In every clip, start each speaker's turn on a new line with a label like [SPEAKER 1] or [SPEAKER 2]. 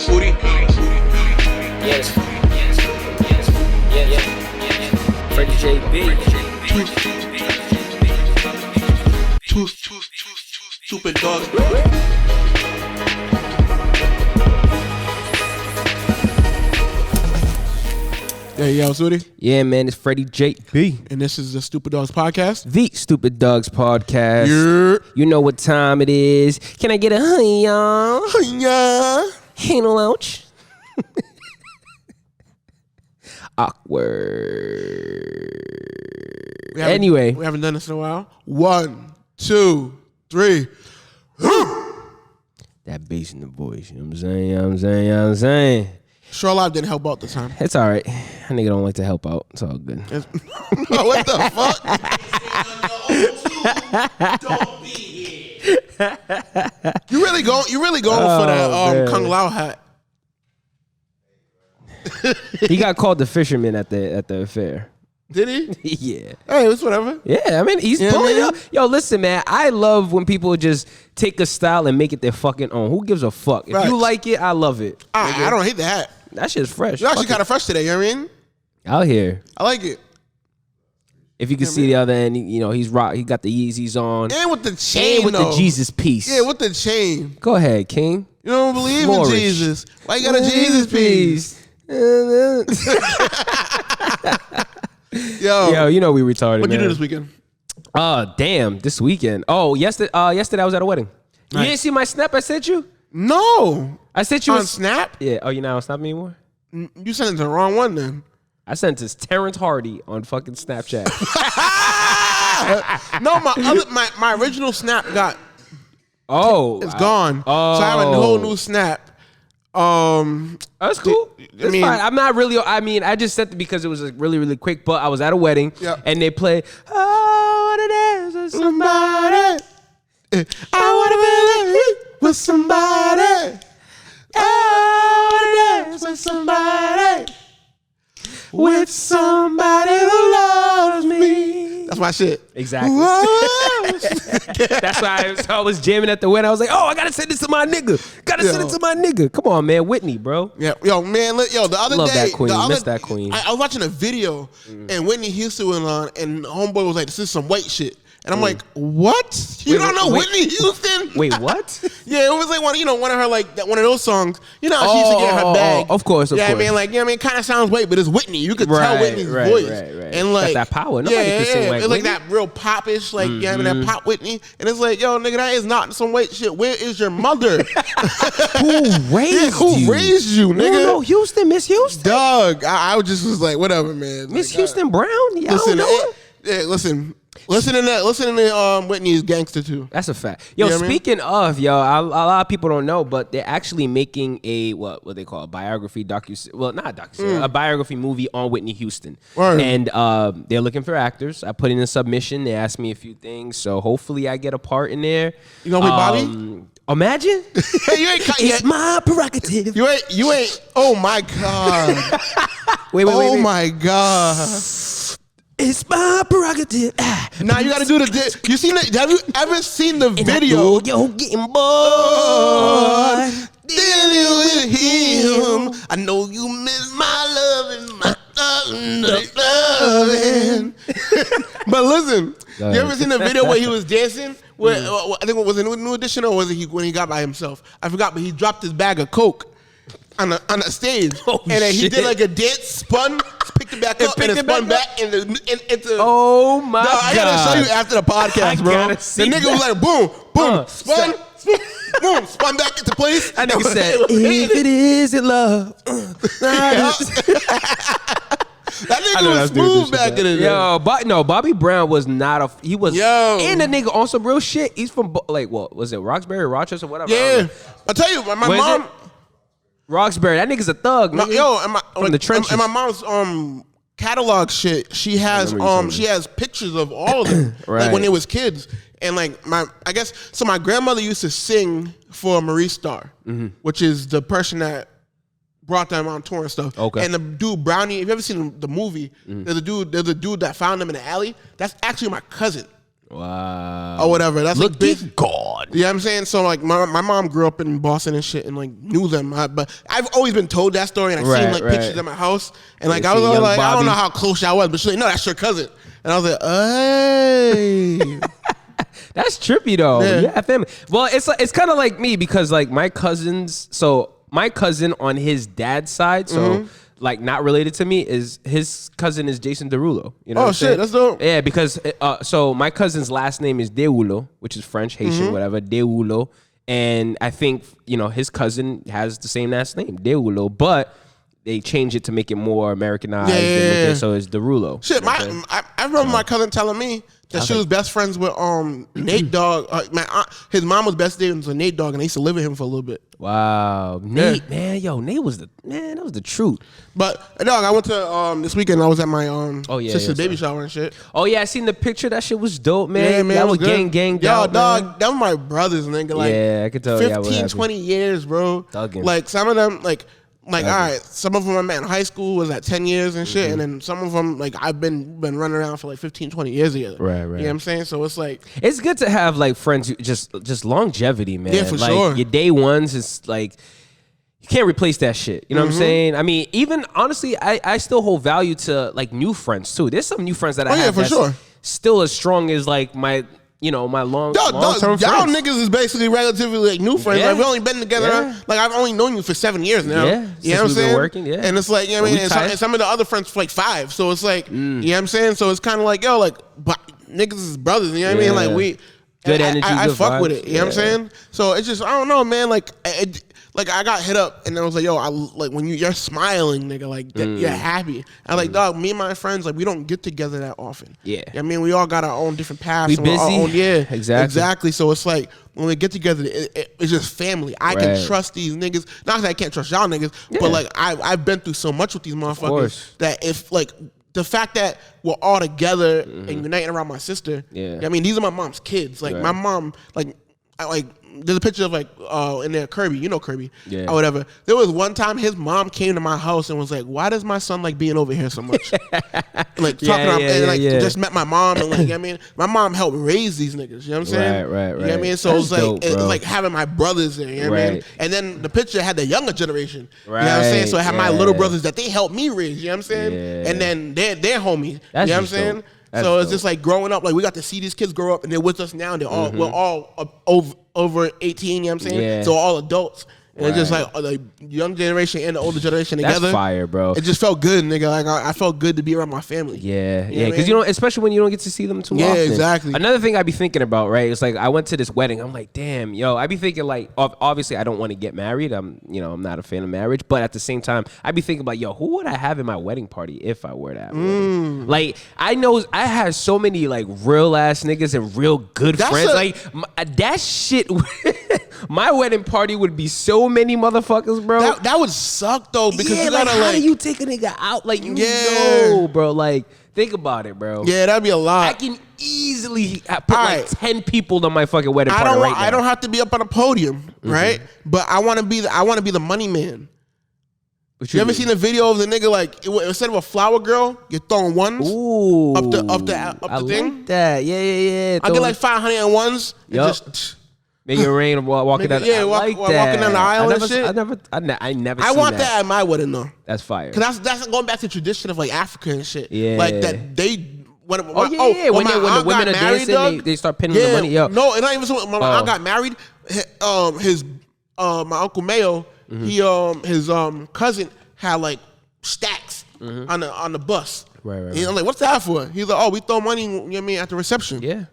[SPEAKER 1] Booty.
[SPEAKER 2] Yes. Yeah. Freddie JB.
[SPEAKER 1] Two stupid dogs. Hey, yo, Sweetie.
[SPEAKER 2] Yeah, man, it's Freddie JB.
[SPEAKER 1] And this is the Stupid Dogs Podcast.
[SPEAKER 2] The Stupid Dogs Podcast.
[SPEAKER 1] Yeah.
[SPEAKER 2] You know what time it is. Can I get a honey, y'all?
[SPEAKER 1] Yeah.
[SPEAKER 2] Hey, no ouch. Awkward. Anyway.
[SPEAKER 1] We haven't done this in a while. 1, 2, 3.
[SPEAKER 2] That bass in the voice, you know what I'm saying?
[SPEAKER 1] Sure Live didn't help out this time.
[SPEAKER 2] It's all right. That nigga don't like to help out. It's all good.
[SPEAKER 1] What the fuck? Don't be here. You really going for that Kung Lao hat?
[SPEAKER 2] He got called the fisherman at the affair.
[SPEAKER 1] Did he?
[SPEAKER 2] Yeah.
[SPEAKER 1] Hey, it's whatever.
[SPEAKER 2] Yeah, I mean, he's pulling up. Yo, listen, man, I love when people just take a style and make it their fucking own. Who gives a fuck? If you like it, I love it.
[SPEAKER 1] I don't hate the hat.
[SPEAKER 2] That shit's fresh.
[SPEAKER 1] You're actually kind of fresh today, you know what I mean?
[SPEAKER 2] Out here.
[SPEAKER 1] I like it.
[SPEAKER 2] If you can see the other end, you know, he got the Yeezys on.
[SPEAKER 1] And with the chain,
[SPEAKER 2] and with the Jesus piece.
[SPEAKER 1] Yeah, with the chain.
[SPEAKER 2] Go ahead, King.
[SPEAKER 1] You don't believe in Jesus. Why you got a Jesus piece? Yo,
[SPEAKER 2] you know we retarded.
[SPEAKER 1] What'd you do this weekend?
[SPEAKER 2] Damn, this weekend. Oh, yesterday I was at a wedding. Nice. You didn't see my snap I sent you?
[SPEAKER 1] No.
[SPEAKER 2] I sent you
[SPEAKER 1] on Snap?
[SPEAKER 2] Yeah. Oh, you're not on Snap anymore?
[SPEAKER 1] You sent it to the wrong one then.
[SPEAKER 2] I sent it to Terrence Hardy on fucking Snapchat.
[SPEAKER 1] No, my original Snap got. It's gone.
[SPEAKER 2] Oh.
[SPEAKER 1] So I have a whole new Snap.
[SPEAKER 2] That's cool. It's fine. I'm not really. I mean, I just sent it because it was like really, really quick. But I was at a wedding, and they played "Oh, What It Is" with somebody.
[SPEAKER 1] I wanna believe with somebody. Oh, what it is with somebody. With somebody who loves me. That's my shit.
[SPEAKER 2] Exactly. That's why I was jamming at the wedding. I was like, oh, I gotta send this to my nigga. Send it to my nigga. Come on, man. Whitney, bro.
[SPEAKER 1] Yeah, yo, man. The other
[SPEAKER 2] Love
[SPEAKER 1] day,
[SPEAKER 2] that queen. Miss that queen.
[SPEAKER 1] I was watching a video, and Whitney Houston went on, and homeboy was like, "This is some white shit." And I'm like, what? You don't know Whitney Houston?
[SPEAKER 2] Wait, what?
[SPEAKER 1] Yeah, it was like one of her like one of those songs. You know how she used to get in her bag.
[SPEAKER 2] Of course.
[SPEAKER 1] I mean, like, it kind of sounds white, but it's Whitney. You could tell Whitney's voice. Right. And like
[SPEAKER 2] got that power. Nobody can sing like
[SPEAKER 1] it's like
[SPEAKER 2] Whitney.
[SPEAKER 1] that real popish, like that pop Whitney. And it's like, yo, nigga, that is not some white shit. Where is your mother?
[SPEAKER 2] Who raised you?
[SPEAKER 1] Who raised you, nigga?
[SPEAKER 2] No, Houston, Miss Houston.
[SPEAKER 1] Dog, I just was like, whatever, man.
[SPEAKER 2] Miss Houston Brown. Yeah,
[SPEAKER 1] listen. Listening to Whitney's Gangster too.
[SPEAKER 2] That's a fact. Yo, speaking of, a lot of people don't know, but they're actually making a what they call a biography a biography movie on Whitney Houston.
[SPEAKER 1] Right.
[SPEAKER 2] And they're looking for actors. I put in a submission. They asked me a few things, so hopefully I get a part in there.
[SPEAKER 1] You gonna play Bobby?
[SPEAKER 2] Imagine. It's my prerogative.
[SPEAKER 1] You ain't. Oh my god.
[SPEAKER 2] wait.
[SPEAKER 1] Oh my god.
[SPEAKER 2] It's my prerogative.
[SPEAKER 1] Now you got to do the. Have you ever seen the video?
[SPEAKER 2] You're getting bored.
[SPEAKER 1] Dealing with him. I know you miss my loving. But listen, you ever seen the video where he was dancing? Where I think was it New Edition or was it when he got by himself? I forgot, but he dropped his bag of coke on the stage, and then he did like a dance spun. Picked it back up and it spun back into.
[SPEAKER 2] Oh my god!
[SPEAKER 1] I gotta show you after the podcast, bro. The nigga was like, boom, spun back into place.
[SPEAKER 2] That nigga said, "If it isn't love."
[SPEAKER 1] That nigga was smooth back in the day.
[SPEAKER 2] Yo, Bobby Brown was not and the nigga on some real shit. He's from like what was it, Roxbury, Rochester, whatever.
[SPEAKER 1] Yeah, I tell you, my mom.
[SPEAKER 2] Roxbury, that nigga's a thug. Nigga.
[SPEAKER 1] From
[SPEAKER 2] the trenches.
[SPEAKER 1] And my mom's catalog shit. She has pictures of all of them,
[SPEAKER 2] right.
[SPEAKER 1] Like when they was kids. And like my grandmother used to sing for Maurice Starr, which is the person that brought them on tour and stuff.
[SPEAKER 2] Okay.
[SPEAKER 1] And the dude Brownie, if you ever seen the movie, there's a dude that found him in the alley. That's actually my cousin.
[SPEAKER 2] Wow.
[SPEAKER 1] Or whatever. That's
[SPEAKER 2] Look
[SPEAKER 1] like big.
[SPEAKER 2] at God.
[SPEAKER 1] You know what I'm saying? So like my mom grew up in Boston and shit and like knew them. But I've always been told that story and I've seen like pictures at my house. And like I was like, Bobby. I don't know how close y'all was, but she's like, no, that's your cousin. And I was like, hey.
[SPEAKER 2] That's trippy though. Yeah, family. Well, it's kind of like me because like my cousins. So my cousin on his dad's side, so like not related to me, is his cousin is Jason Derulo. You know?
[SPEAKER 1] Oh shit, that's dope.
[SPEAKER 2] Yeah, because so my cousin's last name is Derulo, which is French, Haitian, whatever. Derulo, and I think his cousin has the same last name, Derulo, but they changed it to make it more Americanized. So it's Derulo.
[SPEAKER 1] Shit, I remember my cousin telling me that she was best friends with Nate Dogg. His mom was best friends with Nate Dogg, and they used to live with him for a little bit.
[SPEAKER 2] Wow, Nate, man, Nate was that was the truth.
[SPEAKER 1] But dog, I went to this weekend. I was at my sister's baby shower and shit.
[SPEAKER 2] Oh yeah, I seen the picture. That shit was dope, man.
[SPEAKER 1] Yeah, man,
[SPEAKER 2] that was
[SPEAKER 1] good.
[SPEAKER 2] gang.
[SPEAKER 1] Yo, dog, that was my brothers, nigga. Like,
[SPEAKER 2] yeah, I could tell.
[SPEAKER 1] 15, 20 years, bro.
[SPEAKER 2] Thuggin'.
[SPEAKER 1] Like some of them, like all right, some of them I met in high school was at 10 years and shit, and then some of them like I've been running around for like 15, 20 years together.
[SPEAKER 2] Right.
[SPEAKER 1] You know what I'm saying? So it's like
[SPEAKER 2] it's good to have like friends who just longevity, man.
[SPEAKER 1] Yeah, for
[SPEAKER 2] like,
[SPEAKER 1] sure.
[SPEAKER 2] Your day ones is like you can't replace that shit. You know what I'm saying? I mean, even honestly, I still hold value to like new friends too. There's some new friends that I have
[SPEAKER 1] for
[SPEAKER 2] that's
[SPEAKER 1] sure.
[SPEAKER 2] still as strong as like my my long-term
[SPEAKER 1] y'all
[SPEAKER 2] friends.
[SPEAKER 1] niggas is basically relatively like new friends.
[SPEAKER 2] Yeah.
[SPEAKER 1] Like we only been together. Like I've only known you for 7 years now.
[SPEAKER 2] Yeah,
[SPEAKER 1] you know what I'm saying?
[SPEAKER 2] Working, yeah.
[SPEAKER 1] And it's like, you know what I mean? And some of the other friends for like 5. So it's like, you know what I'm saying? So it's kind of like, yo, like, but niggas is brothers. You know what I mean? Like we
[SPEAKER 2] good energy.
[SPEAKER 1] I
[SPEAKER 2] good
[SPEAKER 1] fuck
[SPEAKER 2] vibes.
[SPEAKER 1] with it. You know what I'm saying? So it's just, I don't know, man. Like, like I got hit up and I was like, yo, like when you're smiling, nigga, like you're happy. I like, dog, me and my friends, like we don't get together that often.
[SPEAKER 2] Yeah.
[SPEAKER 1] You know what I mean, we all got our own different paths.
[SPEAKER 2] We busy.
[SPEAKER 1] Our own,
[SPEAKER 2] Exactly.
[SPEAKER 1] So it's like when we get together, it's just family. I can trust these niggas. Not that I can't trust y'all niggas, but like I've been through so much with these motherfuckers that if like the fact that we're all together and uniting around my sister. Yeah. I mean, these are my mom's kids. Like my mom, there's a picture of like in there Kirby, you know Kirby, or whatever. There was one time his mom came to my house and was like, "Why does my son like being over here so much?" Like talking about just met my mom and like, you know what I mean, my mom helped raise these niggas. You know what I'm saying?
[SPEAKER 2] Right.
[SPEAKER 1] You know what I mean? So
[SPEAKER 2] That's
[SPEAKER 1] it's
[SPEAKER 2] dope,
[SPEAKER 1] like having my brothers there. You know what I mean? And then the picture had the younger generation.
[SPEAKER 2] Right.
[SPEAKER 1] You know what I'm saying? So I had my little brothers that they helped me raise. You know what I'm saying?
[SPEAKER 2] Yeah.
[SPEAKER 1] And then they're homies.
[SPEAKER 2] That's
[SPEAKER 1] you know what I'm
[SPEAKER 2] just
[SPEAKER 1] saying?
[SPEAKER 2] dope. That's
[SPEAKER 1] So it's
[SPEAKER 2] dope.
[SPEAKER 1] just like growing up, like we got to see these kids grow up and they're with us now and they're all we're all over 18, you know what I'm saying?
[SPEAKER 2] Yeah.
[SPEAKER 1] So all adults. And it's just like the young generation and the older generation together.
[SPEAKER 2] That's fire, bro.
[SPEAKER 1] It just felt good, nigga. Like I felt good to be around my family.
[SPEAKER 2] Yeah,
[SPEAKER 1] You know what I
[SPEAKER 2] because
[SPEAKER 1] mean?
[SPEAKER 2] especially when you don't get to see them too often.
[SPEAKER 1] Yeah, exactly.
[SPEAKER 2] Another thing I be thinking about, right? It's like I went to this wedding. I'm like, damn, yo. I be thinking like, obviously I don't want to get married. I'm not a fan of marriage, but at the same time, I be thinking about, yo, who would I have in my wedding party if I were to have a wedding? Like I know I had so many like real ass niggas and real good friends. That shit. My wedding party would be so many motherfuckers, bro.
[SPEAKER 1] That would suck though because you gotta
[SPEAKER 2] how do you take a nigga out? Like know, bro. Like think about it, bro.
[SPEAKER 1] Yeah, that'd be a lot.
[SPEAKER 2] I can easily put like 10 people on my fucking wedding party right now.
[SPEAKER 1] I don't have to be up on a podium, right? But I want to be the money man. You ever seen a video of the nigga like instead of a flower girl, you're throwing ones up the thing?
[SPEAKER 2] Like that. Yeah.
[SPEAKER 1] I get like 500 ones.
[SPEAKER 2] Yep.
[SPEAKER 1] Just
[SPEAKER 2] make it rain walking down.
[SPEAKER 1] Yeah, walking down the aisle and shit.
[SPEAKER 2] I never.
[SPEAKER 1] I want that at my wedding though.
[SPEAKER 2] That's fire.
[SPEAKER 1] Cause that's going back to tradition of like Africa and shit.
[SPEAKER 2] Yeah.
[SPEAKER 1] Like that they. When
[SPEAKER 2] when the women are dancing, they start pinning the money up.
[SPEAKER 1] No, and not even so. When my aunt got married, my uncle Mayo, his cousin had like stacks on the bus.
[SPEAKER 2] Right.
[SPEAKER 1] And I'm like, what's that for? He's like, oh, we throw money, you know what I mean, at the reception.
[SPEAKER 2] Yeah.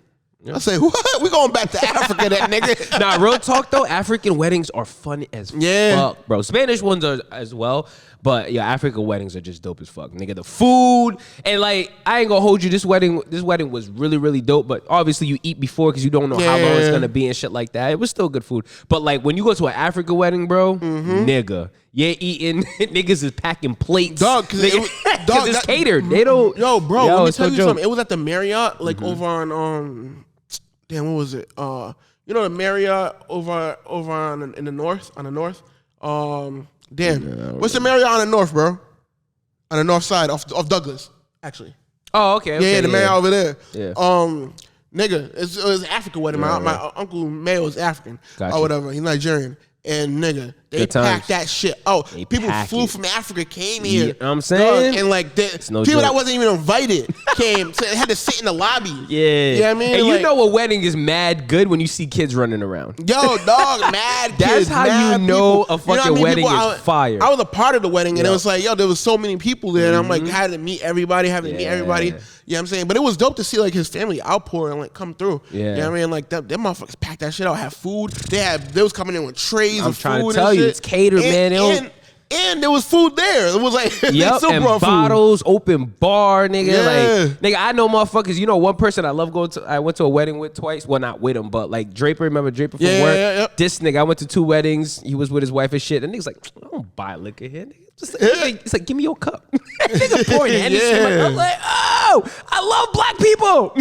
[SPEAKER 1] I say, what? We going back to Africa, that nigga.
[SPEAKER 2] Nah, real talk though, African weddings are fun as fuck, bro. Spanish ones are as well, but yeah, African weddings are just dope as fuck, nigga. The food and like, I ain't gonna hold you. This wedding was really, really dope. But obviously, you eat before because you don't know how long it's gonna be and shit like that. It was still good food, but like when you go to an African wedding, bro, nigga. Yeah, eating niggas is packing plates,
[SPEAKER 1] dog. Because
[SPEAKER 2] it's catered. They don't.
[SPEAKER 1] Yo, bro, let me tell you
[SPEAKER 2] joke.
[SPEAKER 1] something. It was at the Marriott, like over on damn, what was it? You know the Marriott over on in the north, on the north. What's the Marriott on the north, bro? On the north side of Douglas, actually.
[SPEAKER 2] Oh, okay.
[SPEAKER 1] Yeah, the Marriott over there.
[SPEAKER 2] Yeah.
[SPEAKER 1] Nigga, it was an African wedding. My Uncle Mayo is African or whatever. He's Nigerian. And nigga, they packed that shit. Oh, people flew from Africa, came here.
[SPEAKER 2] You know what I'm saying?
[SPEAKER 1] And like people that wasn't even invited came, so they had to sit in the lobby.
[SPEAKER 2] Yeah.
[SPEAKER 1] You know what I mean?
[SPEAKER 2] And you know a wedding is mad good when you see kids running around.
[SPEAKER 1] Yo, dog, mad kids.
[SPEAKER 2] That's how you know a fucking wedding is fire.
[SPEAKER 1] I was a part of the wedding, and it was like, yo, there was so many people there, and I'm like, had to meet everybody, You know what I'm saying? But it was dope to see like his family outpour and like come through. Yeah. You know what I mean? Like them motherfuckers packed that shit out, had food. They was coming in with trays of food. I'm trying to tell you,
[SPEAKER 2] it's catered, man.
[SPEAKER 1] And there was food there. It was like
[SPEAKER 2] and bottles, open bar, nigga. Yeah. Like, nigga, I know motherfuckers. You know, one person I love going to. I went to a wedding with twice. Well, not with him, but like Draper. Remember Draper from work? Yeah. This nigga, I went to 2 weddings. He was with his wife and shit. And nigga's like, I don't buy liquor here, nigga. It's like, give me your cup. Nigga pouring Hennessy. I'm like, oh, I love black people.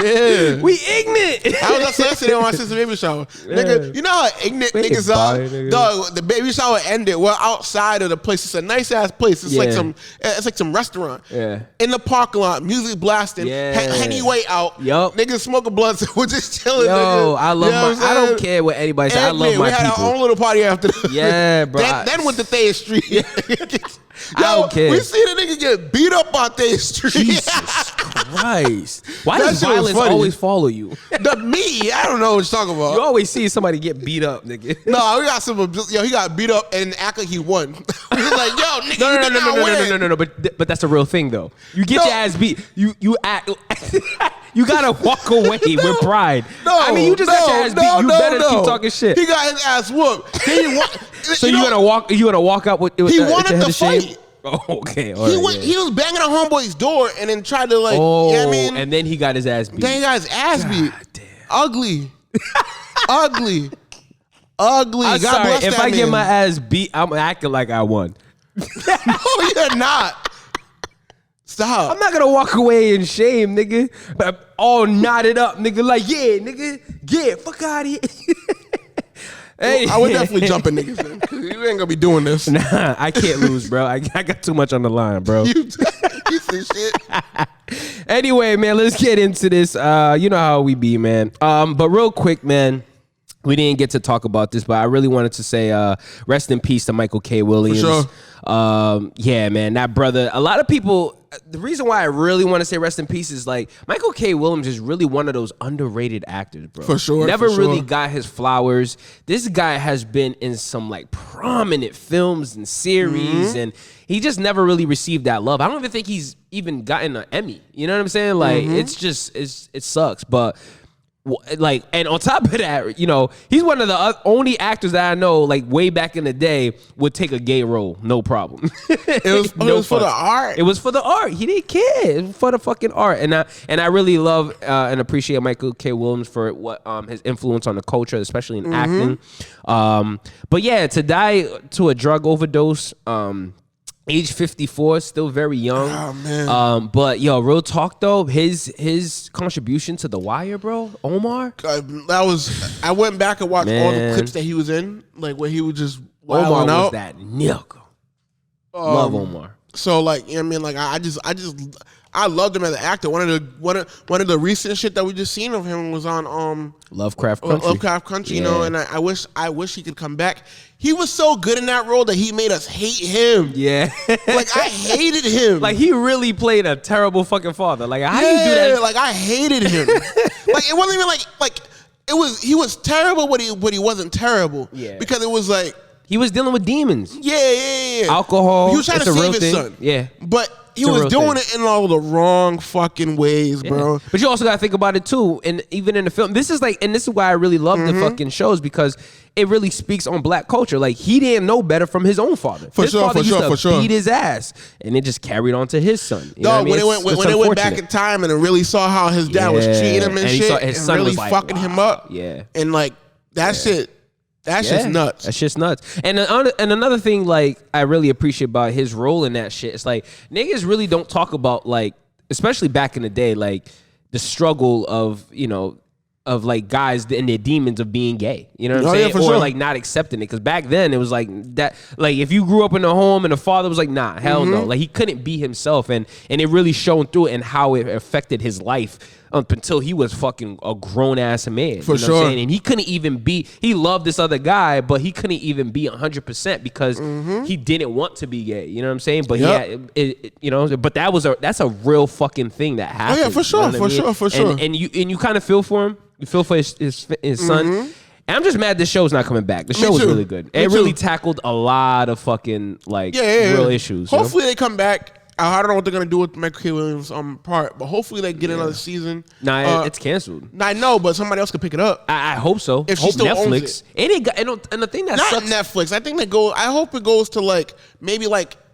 [SPEAKER 1] Yeah.
[SPEAKER 2] We ignorant.
[SPEAKER 1] I was just yesterday on my sister's baby shower. Yeah. Nigga, you know how ignorant niggas are? Dog, the baby shower ended. We're outside of the place. It's a nice ass place. It's like some restaurant. Yeah. In the parking lot, music blasting, Henny way out.
[SPEAKER 2] Yup.
[SPEAKER 1] Niggas smoking blunts. We're just chilling.
[SPEAKER 2] Yo, I love I don't care what anybody says. I love my people. We had our
[SPEAKER 1] own little party after that.
[SPEAKER 2] Yeah, bro.
[SPEAKER 1] Then went to Thayer Street.
[SPEAKER 2] I don't care.
[SPEAKER 1] We see the nigga get beat up on Thayer Street.
[SPEAKER 2] Jesus Christ. Why does violence always follow you?
[SPEAKER 1] Me, I don't know what you're talking about.
[SPEAKER 2] You always see somebody get beat up, nigga.
[SPEAKER 1] No, we got some. Yo, he got beat up and act like he won. We was like, yo, nigga,
[SPEAKER 2] no. But that's a real thing though. You get your ass beat. You act. You gotta walk away with pride. I mean, you just got your ass beat. You better keep talking shit.
[SPEAKER 1] He got his ass whooped.
[SPEAKER 2] So you gonna walk? You gonna walk out with?
[SPEAKER 1] He wanted the fight.
[SPEAKER 2] Oh, okay.
[SPEAKER 1] He was banging on homeboy's door and then tried to like. You know what I mean?
[SPEAKER 2] And then he got his ass beat.
[SPEAKER 1] Then he got his ass beat. Damn. Ugly. Ugly.
[SPEAKER 2] I'm
[SPEAKER 1] God
[SPEAKER 2] sorry.
[SPEAKER 1] bless
[SPEAKER 2] If
[SPEAKER 1] that
[SPEAKER 2] I
[SPEAKER 1] man.
[SPEAKER 2] get my ass beat, I'm acting like I won.
[SPEAKER 1] No, you're not. Stop.
[SPEAKER 2] I'm not gonna walk away in shame, nigga. But I'm all knotted up, nigga. Like, yeah, nigga. Yeah, fuck out of here.
[SPEAKER 1] Hey. I would definitely jump in niggas in. You ain't gonna be doing this.
[SPEAKER 2] Nah, I can't lose, bro. I got too much on the line, bro.
[SPEAKER 1] You piece of shit.
[SPEAKER 2] Anyway, man, let's get into this. You know how we be, man. But real quick, man. We didn't get to talk about this, but I really wanted to say rest in peace to Michael K. Williams.
[SPEAKER 1] For sure.
[SPEAKER 2] Yeah, man, that brother. A lot of people, the reason why I really want to say rest in peace is like Michael K. Williams is really one of those underrated actors, bro.
[SPEAKER 1] For sure.
[SPEAKER 2] Never really got his flowers. This guy has been in some like prominent films and series, and he just never really received that love. I don't even think he's even gotten an Emmy. You know what I'm saying? Like it's just it sucks, but. Like, and on top of that, you know, he's one of the only actors that I know, like way back in the day, would take a gay role, no problem.
[SPEAKER 1] It was for the art.
[SPEAKER 2] It was for the art. He didn't care. It was for the fucking art. And I really love and appreciate Michael K. Williams for what his influence on the culture, especially in acting. But yeah, to die to a drug overdose. Age 54, still very young.
[SPEAKER 1] Oh, man.
[SPEAKER 2] But yo, real talk though, his contribution to The Wire, bro, Omar.
[SPEAKER 1] I went back and watched all the clips that he was in, like where he was just wilding
[SPEAKER 2] Omar
[SPEAKER 1] out.
[SPEAKER 2] Was that nigga. Love Omar.
[SPEAKER 1] So like, you know what I mean, like I loved him as an actor. One of the recent shit that we just seen of him was on
[SPEAKER 2] Lovecraft Country.
[SPEAKER 1] You know, and I wish he could come back. He was so good in that role that he made us hate him.
[SPEAKER 2] Yeah.
[SPEAKER 1] Like I hated him.
[SPEAKER 2] Like he really played a terrible fucking father. Like how you do that?
[SPEAKER 1] Like I hated him. Like it wasn't even like it was. He was terrible, but he wasn't terrible.
[SPEAKER 2] Yeah.
[SPEAKER 1] Because it was like
[SPEAKER 2] he was dealing with demons.
[SPEAKER 1] Yeah.
[SPEAKER 2] Alcohol.
[SPEAKER 1] He was trying to save his son.
[SPEAKER 2] Yeah.
[SPEAKER 1] But he was doing it in all the wrong fucking ways, bro.
[SPEAKER 2] But you also gotta think about it too, and even in the film, this is why I really love the fucking shows, because it really speaks on black culture. Like he didn't know better from his own father. His father used to beat his ass, and it just carried on to his son. You know what I mean?
[SPEAKER 1] When it went back in time and it really saw how his dad was treating him and shit,
[SPEAKER 2] his son
[SPEAKER 1] really
[SPEAKER 2] was like,
[SPEAKER 1] fucking him up.
[SPEAKER 2] Yeah,
[SPEAKER 1] and like that shit. That's just nuts.
[SPEAKER 2] That's just nuts. And another thing, like, I really appreciate about his role in that shit, it's like, niggas really don't talk about, like, especially back in the day, like, the struggle of, you know, of, like, guys and their demons of being gay. You know what I'm saying?
[SPEAKER 1] For
[SPEAKER 2] or,
[SPEAKER 1] sure.
[SPEAKER 2] like, not accepting it. Because back then, it was like, that, like, if you grew up in a home and the father was like, nah, hell no. Like, he couldn't be himself. And it really shone through in how it affected his life. up until he was fucking a grown ass man.
[SPEAKER 1] For
[SPEAKER 2] you know
[SPEAKER 1] sure.
[SPEAKER 2] what I'm saying? And he couldn't even be. He loved this other guy, but he couldn't even be 100% because he didn't want to be gay. You know what I'm saying? But you know, but that's a real fucking thing that happened.
[SPEAKER 1] Oh yeah, for sure, for sure.
[SPEAKER 2] And you kind of feel for him. You feel for his son. And I'm just mad this show's not coming back. The show was really good. It really tackled a lot of fucking real issues.
[SPEAKER 1] Hopefully they come back. I don't know what they're gonna do with Michael K. Williams' part, but hopefully they get another season.
[SPEAKER 2] Nah, it's canceled.
[SPEAKER 1] I know, but somebody else could pick it up.
[SPEAKER 2] I hope so.
[SPEAKER 1] If she still
[SPEAKER 2] Netflix. And the thing that
[SPEAKER 1] not
[SPEAKER 2] sucks,
[SPEAKER 1] Netflix. I think I hope it goes to maybe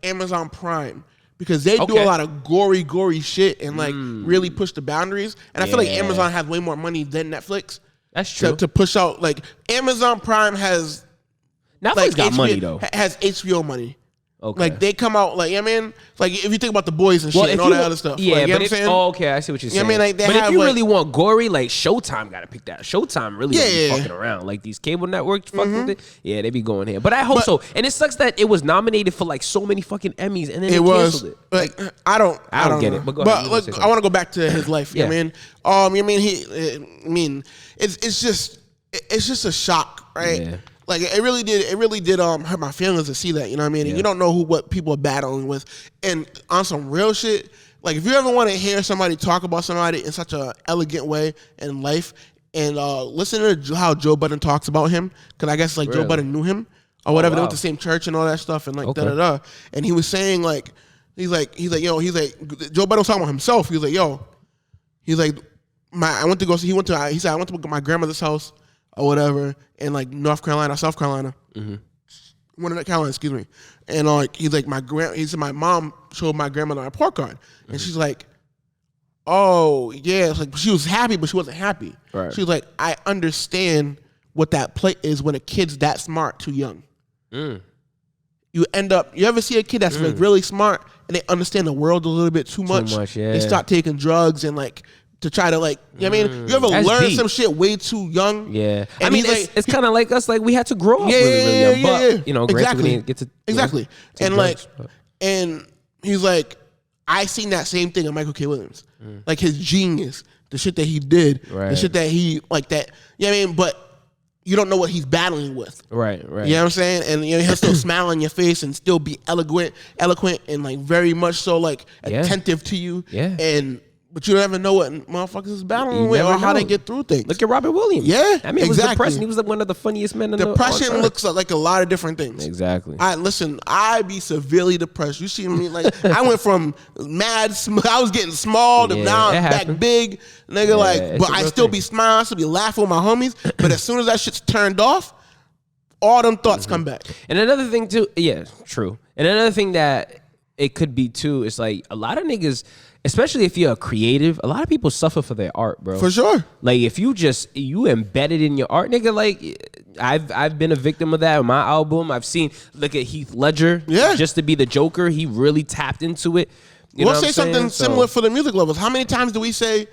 [SPEAKER 1] Amazon Prime. Because they do a lot of gory shit and really push the boundaries. And I feel like Amazon has way more money than Netflix.
[SPEAKER 2] That's true.
[SPEAKER 1] To push out Amazon Prime has
[SPEAKER 2] Netflix got
[SPEAKER 1] HBO,
[SPEAKER 2] money though.
[SPEAKER 1] Has HBO money.
[SPEAKER 2] Okay.
[SPEAKER 1] They come out if you think about The Boys and shit and all that other stuff.
[SPEAKER 2] Yeah,
[SPEAKER 1] you know
[SPEAKER 2] but
[SPEAKER 1] what I'm saying?
[SPEAKER 2] okay, I see what you're saying.
[SPEAKER 1] But
[SPEAKER 2] if you really want gory, Showtime got to pick that. Showtime really don't be fucking around. These cable networks fucking with it. Yeah, they be going here. But I hope so. And it sucks that it was nominated for so many fucking Emmys and then they canceled it.
[SPEAKER 1] I don't
[SPEAKER 2] get
[SPEAKER 1] know.
[SPEAKER 2] it. But go ahead.
[SPEAKER 1] Look, I want to go back to his life.
[SPEAKER 2] Yeah.
[SPEAKER 1] It's just a shock, right?
[SPEAKER 2] Yeah.
[SPEAKER 1] It really did hurt my feelings to see that, you know what I mean? And you don't know what people are battling with. And on some real shit, if you ever want to hear somebody talk about somebody in such a elegant way in life, and listen to how Joe Budden talks about him, because I guess Joe Budden knew him or whatever. They went to the same church and all that stuff, and And he was saying Joe Budden was talking about himself. He was I went to my grandmother's house or whatever in North Carolina, South Carolina. One of the Carolina, excuse me. And he said my mom showed my grandmother a report card. And she's like, oh yeah. It's she was happy, but she wasn't happy.
[SPEAKER 2] Right.
[SPEAKER 1] She was like, I understand what that play is when a kid's that smart too young. You ever see a kid that's really smart and they understand the world a little bit too much?
[SPEAKER 2] Yeah.
[SPEAKER 1] They start taking drugs and to try to you know what I mean? You ever learn some shit way too young?
[SPEAKER 2] Yeah.
[SPEAKER 1] And
[SPEAKER 2] it's kind of like us, we had to grow up really young. But, you know, granted, we didn't get to
[SPEAKER 1] exactly.
[SPEAKER 2] And
[SPEAKER 1] drugs, and he's I seen that same thing in Michael K. Williams. His genius, the shit that he did, the shit that he that. You know what I mean? But you don't know what he's battling with. Right. You know what I'm saying? And he'll still smile on your face and still be eloquent and very much so attentive to you. Yeah. But you never know what motherfuckers is battling with or how they get through things.
[SPEAKER 2] Look at Robert Williams.
[SPEAKER 1] Yeah,
[SPEAKER 2] it was depressing. He was one of the funniest men in the world.
[SPEAKER 1] Depression looks like a lot of different things.
[SPEAKER 2] Exactly.
[SPEAKER 1] I be severely depressed. You see me I went from I was getting small to now I'm back big. Nigga, but I still be smiling, I still be laughing with my homies. But as soon as that shit's turned off, all them thoughts come back.
[SPEAKER 2] And another thing too, true. And another thing that it could be too is a lot of niggas, especially if you're a creative, a lot of people suffer for their art, bro.
[SPEAKER 1] For sure.
[SPEAKER 2] If you embedded in your art, nigga, I've been a victim of that with my album. I've seen, look at Heath Ledger. Yeah. Just to be the Joker, he really tapped into it.
[SPEAKER 1] We'll say something similar for the music lovers. How many times do we say,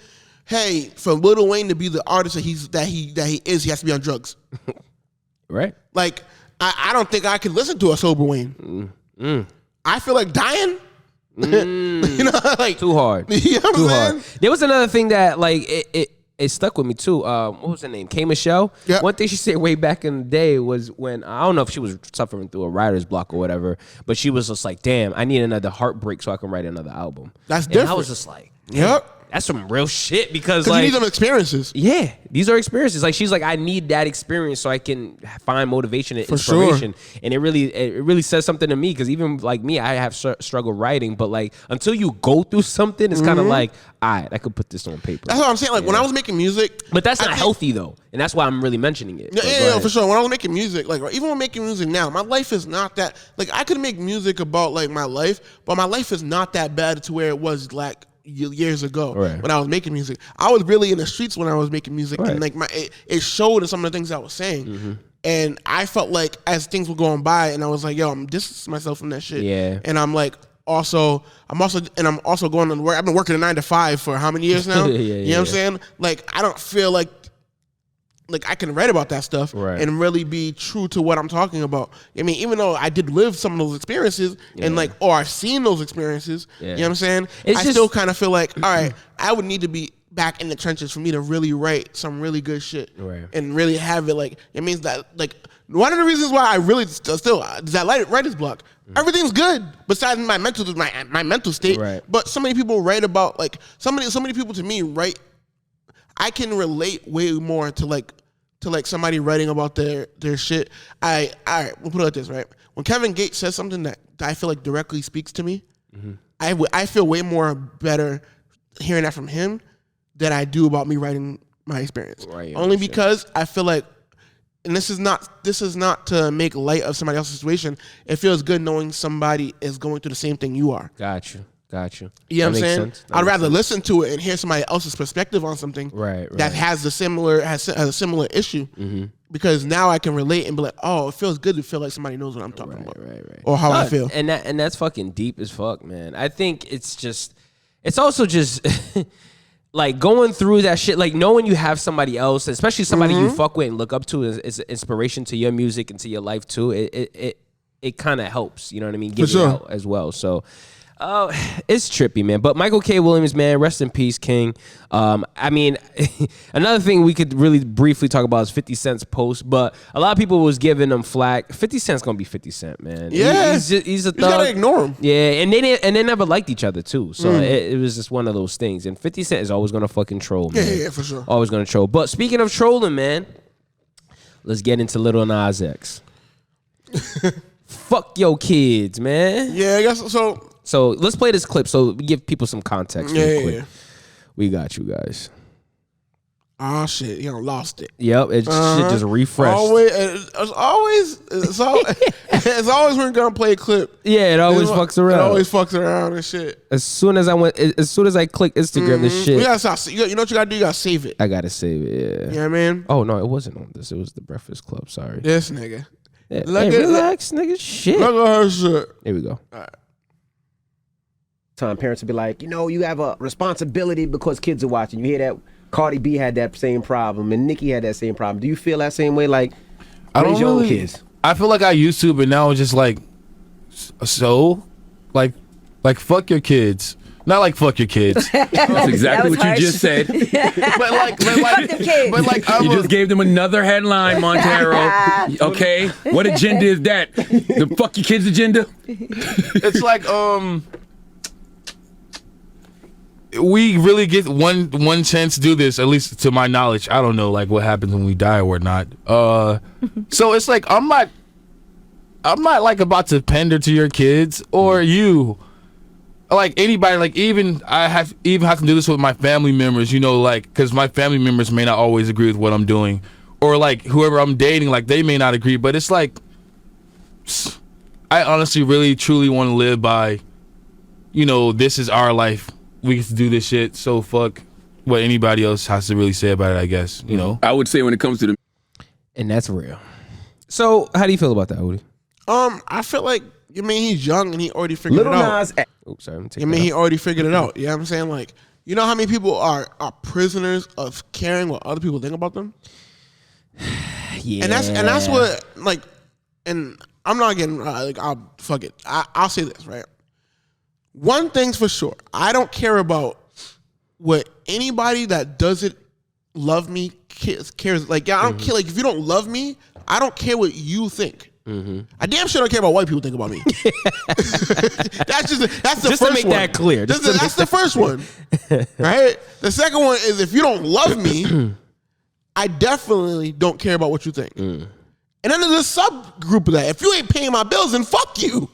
[SPEAKER 1] hey, for Lil Wayne to be the artist that he is, he has to be on drugs?
[SPEAKER 2] Right.
[SPEAKER 1] I don't think I could listen to a sober Wayne. I feel like dying.
[SPEAKER 2] Too hard.
[SPEAKER 1] You know what I'm saying?
[SPEAKER 2] There was another thing that it stuck with me too. What was her name? K Michelle. Yep. One thing she said way back in the day was when I don't know if she was suffering through a writer's block or whatever, but she was just like, "Damn, I need another heartbreak so I can write another album."
[SPEAKER 1] That's different.
[SPEAKER 2] And I was just like,
[SPEAKER 1] "Yep."
[SPEAKER 2] That's some real shit because
[SPEAKER 1] you need them experiences.
[SPEAKER 2] Yeah, these are experiences. She's like, I need that experience so I can find motivation and inspiration. Sure. And it really says something to me because even me, I have struggle writing, but until you go through something, it's kind of all right, I could put this on paper.
[SPEAKER 1] That's what I'm saying. When I was making music,
[SPEAKER 2] but that's not healthy though, and that's why I'm really mentioning it.
[SPEAKER 1] Yeah, for sure. When I was making music, even when making music now, my life is not that. I could make music about my life, but my life is not that bad to where it was years ago when I was making music. I was really in the streets when I was making music, and it showed in some of the things I was saying. And I felt as things were going by, and I was like, yo, I'm distancing myself from that shit. Yeah. And I'm also going to work. I've been working a 9 to 5 for how many years now? You know what I'm saying? I don't feel like I can write about that stuff and really be true to what I'm talking about. I mean, even though I did live some of those experiences and or I've seen those experiences, you know what I'm saying? I still kind of feel all right, I would need to be back in the trenches for me to really write some really good shit and really have it. Like, it means that, like, one of the reasons why I really still that writer's block. Everything's good besides my mental state. Right. But so many people write about, like, so many people to me write. I can relate way more to somebody writing about their shit. All right, we'll put it like this, right? When Kevin Gates says something that I feel like directly speaks to me, I feel way more better hearing that from him than I do about me writing my experience. Right, only because I feel like, and this is not to make light of somebody else's situation. It feels good knowing somebody is going through the same thing you are.
[SPEAKER 2] Got you.
[SPEAKER 1] You know what I'm saying? I'd rather listen to it and hear somebody else's perspective on something that has a similar issue. Because now I can relate and be like, oh, it feels good to feel like somebody knows what I'm talking about. Or how I feel.
[SPEAKER 2] And that's fucking deep as fuck, man. I think it's also just like going through that shit, like knowing you have somebody else, especially somebody you fuck with and look up to is inspiration to your music and to your life too. It kind of helps, you know what I mean? Get it out as well. So it's trippy, man. But Michael K. Williams, man, rest in peace, King. I mean, another thing we could really briefly talk about is 50 Cent's post, but a lot of people was giving him flack. 50 Cent's gonna be 50 Cent, man.
[SPEAKER 1] Yeah,
[SPEAKER 2] he's a thug. You
[SPEAKER 1] gotta ignore him.
[SPEAKER 2] Yeah, and they never liked each other too. So it was just one of those things. And 50 Cent is always gonna fucking troll, man.
[SPEAKER 1] Yeah, for sure.
[SPEAKER 2] Always gonna troll. But speaking of trolling, man, let's get into Lil Nas X. Fuck your kids, man.
[SPEAKER 1] Yeah, I guess so.
[SPEAKER 2] So let's play this clip so we give people some context real quick.
[SPEAKER 1] Yeah.
[SPEAKER 2] We got you guys.
[SPEAKER 1] Oh shit, you done lost it.
[SPEAKER 2] Yep, shit just refreshed.
[SPEAKER 1] It's always when you're gonna play a clip.
[SPEAKER 2] Yeah, it always fucks around.
[SPEAKER 1] It always fucks around and shit.
[SPEAKER 2] As soon as I click Instagram, this shit.
[SPEAKER 1] You know what you gotta do? You gotta save it.
[SPEAKER 2] I gotta save it. Yeah.
[SPEAKER 1] You know what I mean?
[SPEAKER 2] Oh no, it wasn't on this. It was the Breakfast Club. Sorry.
[SPEAKER 1] This nigga.
[SPEAKER 2] Yeah. Relax, nigga. Shit.
[SPEAKER 1] Look at her shit.
[SPEAKER 2] Here we go.
[SPEAKER 1] All right.
[SPEAKER 3] Time parents would be like, you have a responsibility because kids are watching. You hear that Cardi B had that same problem and Nicki had that same problem. Do you feel that same way? Like, raise your own kids?
[SPEAKER 4] I feel like I used to, but now it's just like, so, like fuck your kids. Not like fuck your kids.
[SPEAKER 5] That's exactly what you just said.
[SPEAKER 4] but like,
[SPEAKER 5] you just gave them another headline, Montero. Okay, what agenda is that? The fuck your kids agenda?
[SPEAKER 4] It's like we really get one chance to do this, at least to my knowledge. I don't know like what happens when we die or not. So it's like I'm not like about to pander to your kids or you. Like anybody, like even I have to do this with my family members, like because my family members may not always agree with what I'm doing, or like whoever I'm dating, like they may not agree. But it's like I honestly, really, truly want to live by, this is our life. We get to do this shit. So fuck what anybody else has to really say about it. I guess
[SPEAKER 5] I would say when it comes to the,
[SPEAKER 2] and that's real. So how do you feel about that, Odie?
[SPEAKER 1] I feel like he's young and he already figured it out.
[SPEAKER 3] Lil Nas X.
[SPEAKER 2] Oops, sorry.
[SPEAKER 1] He already figured it out. You know what I'm saying? Like, you know how many people are prisoners of caring what other people think about them?
[SPEAKER 2] Yeah.
[SPEAKER 1] And that's what, like, and I'm not getting I'll fuck it. I'll say this, right? One thing's for sure. I don't care about what anybody that doesn't love me cares. Like, I don't care. Like, if you don't love me, I don't care what you think. I damn sure don't care about white people think about me. That's the
[SPEAKER 2] just
[SPEAKER 1] first
[SPEAKER 2] to make
[SPEAKER 1] one.
[SPEAKER 2] that clear.
[SPEAKER 1] That's the first one, right? The second one is if you don't love me, I definitely don't care about what you think. And then there's a subgroup of that. If you ain't paying my bills, then fuck you.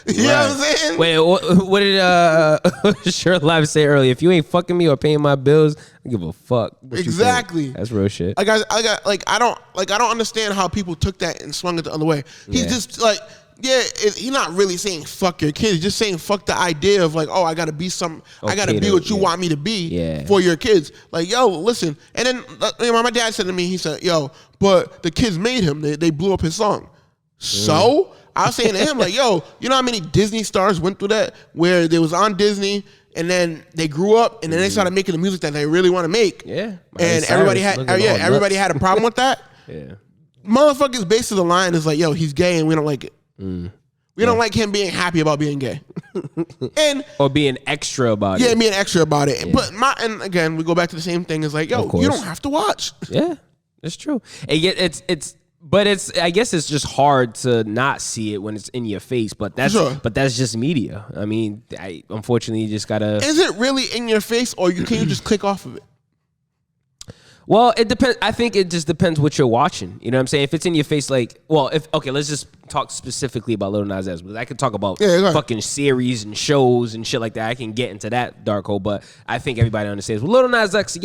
[SPEAKER 1] You know what I'm saying?
[SPEAKER 2] Wait, what did Sure Live say earlier? If you ain't fucking me or paying my bills, I give a fuck.
[SPEAKER 1] Exactly.
[SPEAKER 2] That's real shit.
[SPEAKER 1] I don't understand how people took that and swung it the other way. He's just like, he's not really saying fuck your kids. He's just saying fuck the idea of like, oh, I gotta be what you want me to be for your kids. Like, yo, listen. And then my dad said to me, he said, yo, but the kids made him. They blew up his song. So I was saying to him, like, yo, you know how many Disney stars went through that? Where they was on Disney and then they grew up and then they started making the music that they really want to make.
[SPEAKER 2] Yeah.
[SPEAKER 1] And everybody had a problem with that.
[SPEAKER 2] Yeah.
[SPEAKER 1] Motherfuckers' base of the line is like, yo, he's gay and we don't like it. We don't like him being happy about being gay.
[SPEAKER 2] or being extra about it.
[SPEAKER 1] Yeah, being extra about it. But and again, we go back to the same thing. It's like, yo, you don't have to watch.
[SPEAKER 2] Yeah, it's true. But I guess it's just hard to not see it when it's in your face. But that's just media. I mean, unfortunately, you just gotta. Is
[SPEAKER 1] it really in your face, or can you just click off of it?
[SPEAKER 2] Well, it depends. I think it just depends what you're watching. You know what I'm saying? If it's in your face, let's just talk specifically about Lil Nas X. I could talk about fucking series and shows and shit like that. I can get into that dark hole, but I think everybody understands. Well, Lil Nas X,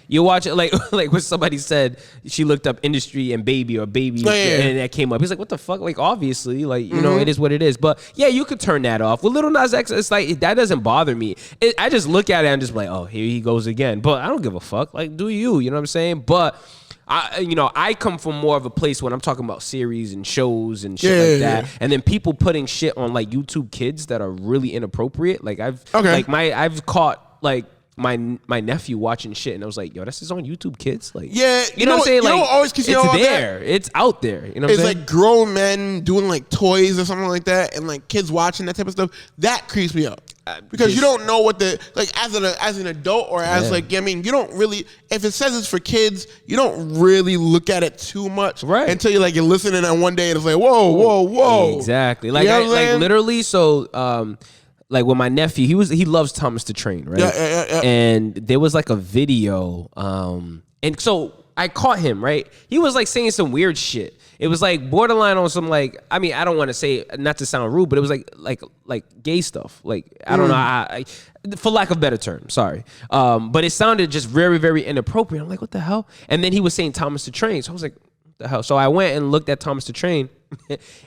[SPEAKER 2] you watch it like when somebody said she looked up industry and baby, and that came up. He's like, what the fuck? Like, obviously, like, you know, it is what it is. But yeah, you could turn that off. With Lil Nas X, it's like, that doesn't bother me. I just look at it and just like, oh, here he goes again. But I don't give a fuck. Like, do you? You know what I'm saying? But I come from more of a place when I'm talking about series and shows and shit like that, and then people putting shit on like YouTube Kids that are really inappropriate. Like I've caught like my nephew watching shit, and I was like, yo, this is on YouTube Kids. Like, you know what I'm saying? Like, it's there, it's out there. You know, what I'm saying?
[SPEAKER 1] Like grown men doing like toys or something like that, and like kids watching that type of stuff. That creeps me up. Because you don't know what as an adult or as you don't really, if it says it's for kids, you don't really look at it too much until you're listening and one day and it's like, whoa.
[SPEAKER 2] Exactly. Like, like literally, so, like with my nephew, he loves Thomas the Train, right? Yeah. And there was like a video, and so I caught him, right? He was like saying some weird shit. It was like borderline on some like, I mean, I don't want to say, not to sound rude, but it was like gay stuff. Like, I don't know, I for lack of better term, sorry. But it sounded just very, very inappropriate. I'm like, what the hell? And then he was saying Thomas the Train. So I was like, what the hell? So I went and looked at Thomas the Train,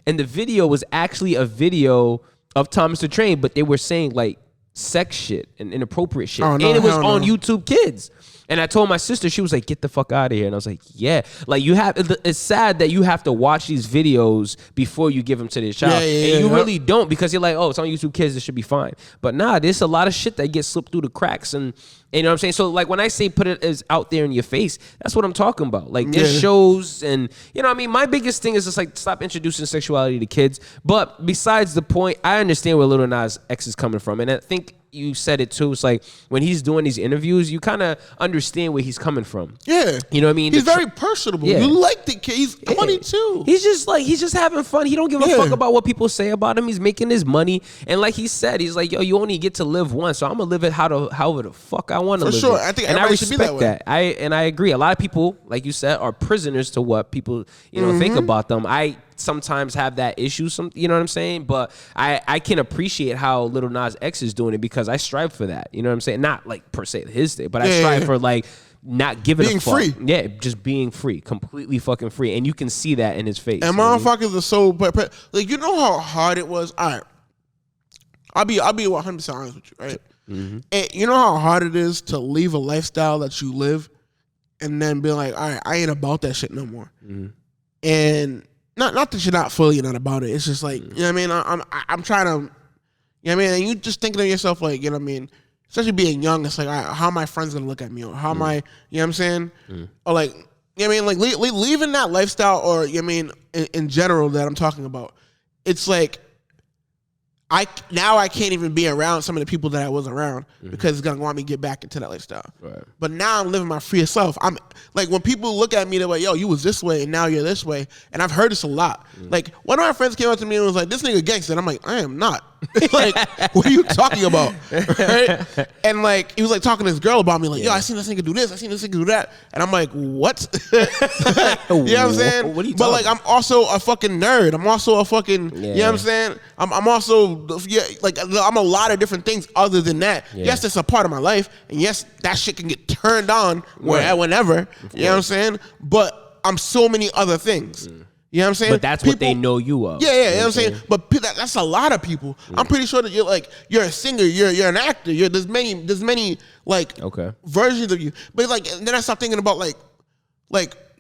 [SPEAKER 2] and the video was actually a video of Thomas the Train, but they were saying like sex shit and inappropriate shit. And it was on YouTube Kids. And I told my sister, she was like, get the fuck out of here. And I was like, yeah. Like, it's sad that you have to watch these videos before you give them to this child. And you really don't, because you're like, oh, it's on YouTube Kids, it should be fine. But nah, there's a lot of shit that gets slipped through the cracks. And you know what I'm saying? So like when I say put it as out there in your face, that's what I'm talking about. Like there's shows and, you know what I mean? My biggest thing is just like stop introducing sexuality to kids. But besides the point, I understand where Lil Nas X is coming from. And I think you said it too. It's like when he's doing these interviews, you kind of understand where he's coming from. Yeah. You know what I mean?
[SPEAKER 1] He's very personable. Yeah. You like the kid. He's 22.
[SPEAKER 2] He's just having fun. He don't give a fuck about what people say about him. He's making his money. And like he said, he's like, yo, you only get to live once. So I'm going to live it however the fuck I want to live it. For sure. I think everybody should be that way. I agree. A lot of people, like you said, are prisoners to what people, think about them. I sometimes have that issue, you know what I'm saying? But I can appreciate how Lil Nas X is doing it because I strive for that. You know what I'm saying? Not like per se his day, but I strive for like not giving a fuck. Being free. Yeah, just being free. Completely fucking free. And you can see that in his face.
[SPEAKER 1] And motherfuckers are so, like, you know how hard it was? All right. I'll be 100% honest with you, right? Mm-hmm. And you know how hard it is to leave a lifestyle that you live and then be like, all right, I ain't about that shit no more. Mm-hmm. And not that you're not fully not about it. It's just like, you know what I mean? I'm trying to, you know what I mean? And you just thinking to yourself like, you know what I mean? Especially being young, it's like, all right, how are my friends going to look at me? Or how am I, you know what I'm saying? Or like, you know what I mean? Like leaving that lifestyle or, you know what I mean, in general that I'm talking about, it's like, I can't even be around some of the people that I was around because it's gonna want me to get back into that lifestyle. Right. But now I'm living my freest self. I'm like, when people look at me, they're like, yo, you was this way and now you're this way. And I've heard this a lot. Like one of my friends came up to me and was like, this nigga gangster. And I'm like, I am not. Like, what are you talking about? Right? And like, he was like talking to this girl about me, like, yo, I seen this nigga do this, I seen this nigga do that. And I'm like, what? You know what I'm saying? What are you talking? But like, I'm also a fucking nerd. I'm also a fucking, you know what I'm saying? I'm also, like, I'm a lot of different things other than that. Yes, it's a part of my life. And yes, that shit can get turned on whenever. You know what I'm saying? But I'm so many other things. You know what I'm saying?
[SPEAKER 2] But that's people, what they know you of.
[SPEAKER 1] Yeah, you know what I'm saying? But that's a lot of people. I'm pretty sure that you're a singer, you're an actor. There's many like versions of you. But like, and then I start thinking about like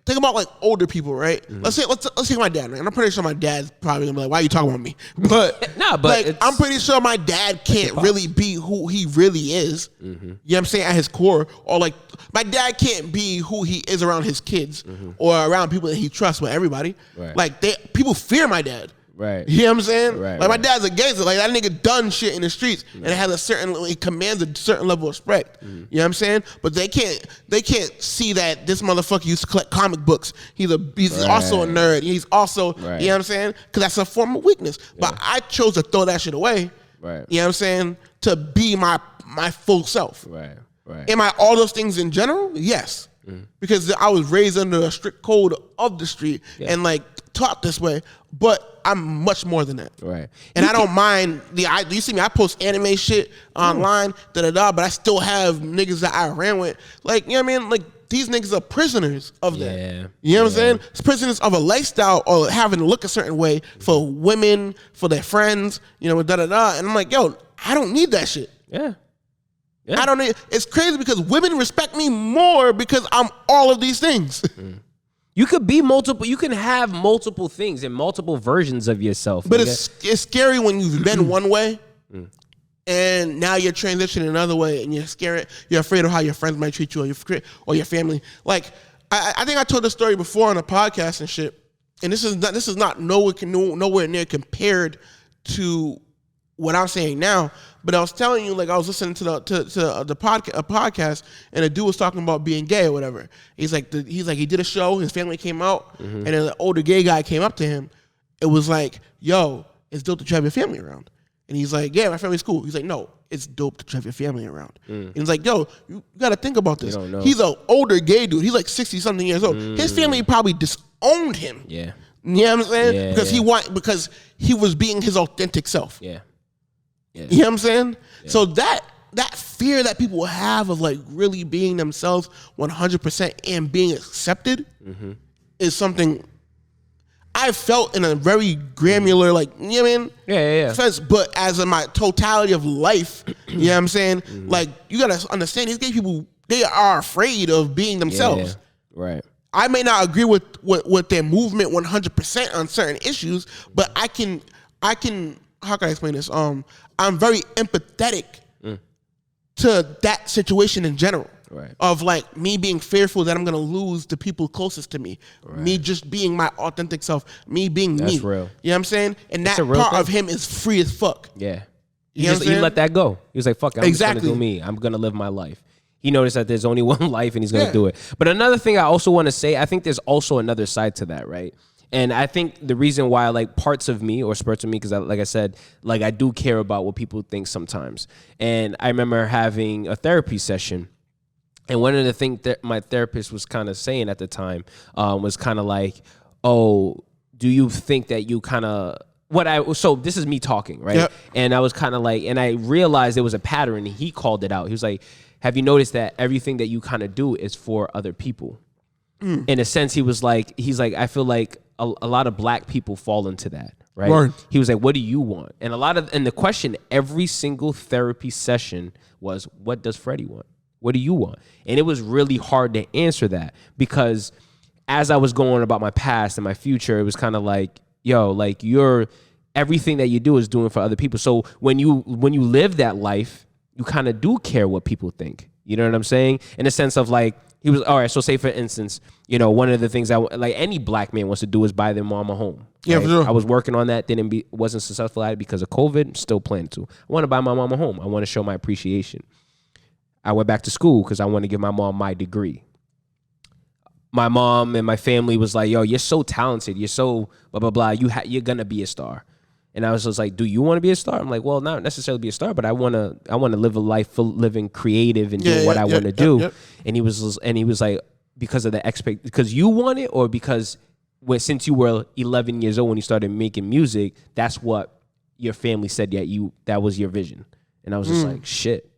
[SPEAKER 1] think about like older people, right? Let's take my dad, right? And I'm pretty sure my dad's probably gonna be like, "Why are you talking about me?" But
[SPEAKER 2] but
[SPEAKER 1] like, I'm pretty sure my dad can't really be who he really is. You know what I'm saying? At his core, or like my dad can't be who he is around his kids or around people that he trusts with everybody. Right. Like people fear my dad.
[SPEAKER 2] Right.
[SPEAKER 1] You know what I'm saying?
[SPEAKER 2] Right,
[SPEAKER 1] like my
[SPEAKER 2] right.
[SPEAKER 1] dad's a gangster. Like that nigga done shit in the streets, and it has he commands a certain level of respect. You know what I'm saying? But they can't see that this motherfucker used to collect comic books. He's also a nerd. He's also, you know what I'm saying? Because that's a form of weakness. But I chose to throw that shit away.
[SPEAKER 2] Right.
[SPEAKER 1] You know what I'm saying? To be my full self.
[SPEAKER 2] Right. Right.
[SPEAKER 1] Am I all those things in general? Yes. Because I was raised under a strict code of the street and like taught this way, but I'm much more than that.
[SPEAKER 2] Right.
[SPEAKER 1] And I don't mind you see me, I post anime shit online, but I still have niggas that I ran with. Like, you know what I mean? Like these niggas are prisoners of that. You know what I'm saying? It's prisoners of a lifestyle or having to look a certain way for women, for their friends, you know, And I'm like, yo, I don't need that shit.
[SPEAKER 2] Yeah.
[SPEAKER 1] I don't need. It's crazy because women respect me more because I'm all of these things.
[SPEAKER 2] You could be multiple. You can have multiple things and multiple versions of yourself.
[SPEAKER 1] But it's scary when you've been one way, and now you're transitioning another way, and you're scared. You're afraid of how your friends might treat you or your family. Like I think I told this story before on a podcast and shit. And this is not nowhere near compared to what I'm saying now. But I was telling you, like I was listening to the podcast, and a dude was talking about being gay or whatever. He's like he did a show, his family came out, and then an older gay guy came up to him. It was like, yo, it's dope to have your family around. And he's like, yeah, my family's cool. He's like, no, it's dope to have your family around. And he's like, yo, you got to think about this. He's an older gay dude. He's like 60-something years old. His family probably disowned him.
[SPEAKER 2] Yeah.
[SPEAKER 1] You know what I'm saying? Because he was being his authentic self.
[SPEAKER 2] Yeah.
[SPEAKER 1] You know what I'm saying? Yeah. So that fear that people have of like really being themselves 100% and being accepted is something I felt in a very granular, like, you know what I mean?
[SPEAKER 2] Yeah.
[SPEAKER 1] Sense, but as in my totality of life, you know what I'm saying? Like, you gotta understand, these gay people, they are afraid of being themselves.
[SPEAKER 2] Yeah. Right.
[SPEAKER 1] I may not agree with their movement 100% on certain issues, but I can, how can I explain this? I'm very empathetic to that situation in general.
[SPEAKER 2] Right.
[SPEAKER 1] Of like me being fearful that I'm gonna lose the people closest to me. Right. Me just being my authentic self. Me being
[SPEAKER 2] That's
[SPEAKER 1] me.
[SPEAKER 2] Real.
[SPEAKER 1] You know what I'm saying? And
[SPEAKER 2] That's
[SPEAKER 1] that part
[SPEAKER 2] thing.
[SPEAKER 1] of him is free as fuck.
[SPEAKER 2] Yeah.
[SPEAKER 1] You
[SPEAKER 2] He let that go. He was like, fuck it, I'm
[SPEAKER 1] exactly.
[SPEAKER 2] just gonna do me. I'm gonna live my life. He noticed that there's only one life and he's gonna do it. But another thing I also want to say, I think there's also another side to that, right? And I think the reason why, like, parts of me or spurts of me, because like I said, like I do care about what people think sometimes. And I remember having a therapy session, and one of the things that my therapist was kind of saying at the time was kind of like, oh, do you think that you kind of so this is me talking, right? Yep. And I was kind of like, and I realized there was a pattern, and he called it out. He was like, have you noticed that everything that you kind of do is for other people? In a sense, he's like, I feel like a lot of black people fall into that, right? Word. He was like, what do you want? And the question every single therapy session was, what does Freddie want? What do you want? And it was really hard to answer that, because as I was going about my past and my future, it was kind of like, yo, like everything that you do is doing for other people. So when you live that life, you kind of do care what people think. You know what I'm saying? In a sense of like, he was, all right, so say for instance, you know, one of the things like any black man wants to do is buy their mom a home.
[SPEAKER 1] Yeah,
[SPEAKER 2] right?
[SPEAKER 1] for sure.
[SPEAKER 2] I was working on that, wasn't successful at it because of COVID, still planning to. I want to buy my mom a home. I want to show my appreciation. I went back to school because I want to give my mom my degree. My mom and my family was like, yo, you're so talented. You're so blah, blah, blah. You're going to be a star. And I was just like, do you want to be a star? I'm like, well, not necessarily be a star, but I want to live a life full living creative and doing what I want to do. Yep. And he was like, because of the because you want it, or because since you were 11 years old when you started making music, that's what your family said that was your vision. And I was just like, shit.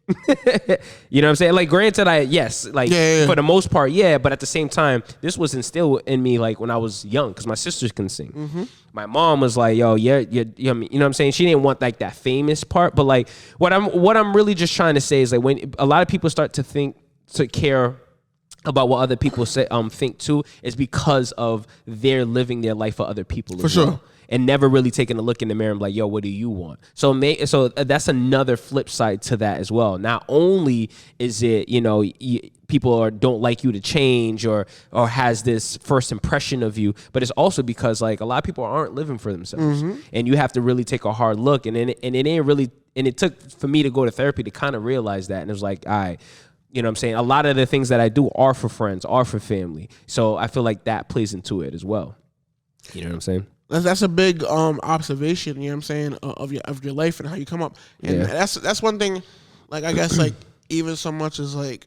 [SPEAKER 2] You know what I'm saying? Like, granted, for the most part, but at the same time, this was instilled in me like when I was young, because my sisters can sing. My mom was like, yo, you know what I'm saying? She didn't want like that famous part, but like what I'm really just trying to say is like when a lot of people start to care about what other people say think too is because of they're living their life for other people
[SPEAKER 1] For
[SPEAKER 2] as
[SPEAKER 1] sure.
[SPEAKER 2] well, and never really taking a look in the mirror and be like, yo, what do you want? So that's another flip side to that as well. Not only is it, people don't like you to change or has this first impression of you, but it's also because like a lot of people aren't living for themselves, and you have to really take a hard look. And it ain't really, and it took for me to go to therapy to kind of realize that. And it was like, all right, you know what I'm saying? A lot of the things that I do are for friends, are for family. So I feel like that plays into it as well. You know what I'm saying?
[SPEAKER 1] That's a big observation, you know what I'm saying, of your life and how you come up. And that's one thing, like, I guess, like, even so much as, like,